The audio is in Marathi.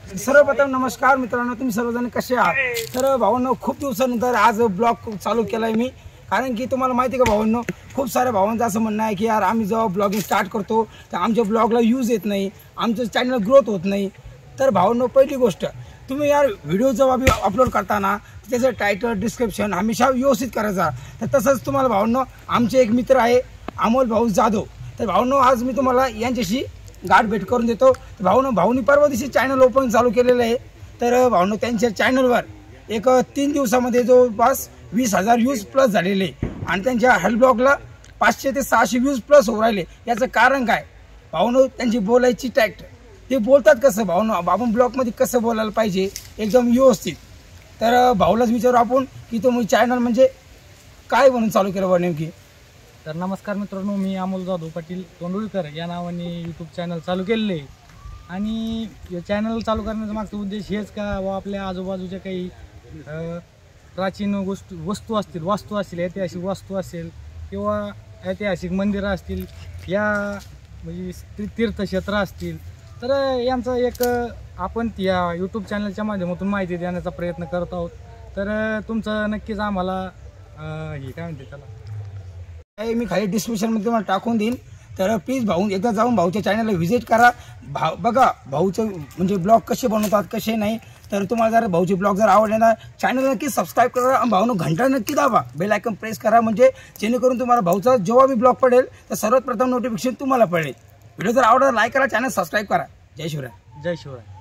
सर्वप्रथम नमस्कार मित्रांनो, तुम्ही सर्वजण कसे आहात। तर भावांनो, खूप दिवसानंतर आज ब्लॉग चालू केलाय मी, कारण की तुम्हाला माहिती आहे का भावांनो, खूप सारे भावांचं असं म्हणणं आहे की यार आम्ही जेव्हा ब्लॉगिंग स्टार्ट करतो तर आमच्या ब्लॉगला यूज येत नाही, आमचं चॅनल ग्रोथ होत नाही। तर भावांनो, पहिली गोष्ट तुम्ही यार व्हिडिओ जेव्हा अपलोड करताना त्याचं टायटल डिस्क्रिप्शन हमेशा व्यवस्थित करायचा। तर तसंच तुम्हाला भावांनो, आमचे एक मित्र आहे अमोल भाऊ जाधव। तर भावांनो, आज मी तुम्हाला यांच्याशी गाठ भेट करून देतो। भाऊनी परवा दिवशी चॅनल ओपन चालू केलेलं आहे। तर भाऊनो, त्यांच्या चॅनलवर एक 3 दिवसामध्ये जवळपास 20,000 व्ह्यूज प्लस झालेले आणि त्यांच्या हेल्थ ब्लॉगला 500 ते 600 व्ह्यूज प्लस होऊ राहिले। याचं कारण काय भाऊनो, त्यांची बोलायची टॅक्ट, ते बोलतात कसं भाऊनो, आपण ब्लॉगमध्ये कसं बोलायला पाहिजे एकदम व्यवस्थित। तर भाऊलाच विचारू आपण की तुम्ही चॅनल म्हणजे काय म्हणून चालू केलं बा नेमकी। तर नमस्कार मित्रांनो, मी अमोल जाधव पाटील तोंडुळकर या नावाने यूट्यूब चॅनल चालू केलेलं आहे। आणि हे चॅनल चालू करण्याचा मागचा उद्देश हेच का व आपल्या आजूबाजूच्या काही प्राचीन वस्तू असतील, वास्तू असतील, ऐतिहासिक वास्तू असेल किंवा ऐतिहासिक मंदिरं असतील, या म्हणजे तीर्थक्षेत्र असतील, तर यांचा एक आपण या यूट्यूब चॅनलच्या माध्यमातून माहिती देण्याचा प्रयत्न करत आहोत। तर तुमचं नक्कीच आम्हाला हे काय म्हणते त्याला मी खाली डिस्क्रिप्शनमध्ये तुम्हाला टाकून देईन। तर प्लीज भाऊ एकदा जाऊन भाऊच्या चॅनलला व्हिजिट करा, बघा भाऊचं म्हणजे ब्लॉग कसे बनवतात कसे नाही। तर तुम्हाला जर भाऊचे ब्लॉग जर आवडले ना, चॅनल नक्की सबस्क्राईब करा आणि भाऊनं घंटा नक्की दाबा, बेल आयकॉन प्रेस करा, म्हणजे जेणेकरून तुम्हाला भाऊचा जेव्हा मी ब्लॉग पडेल तर सर्वात प्रथम नोटिफिकेशन तुम्हाला पडेल। व्हिडिओ जर आवडला लाईक करा, चॅनल सबस्क्राईब करा। जय शिवराय। जय शिवराय।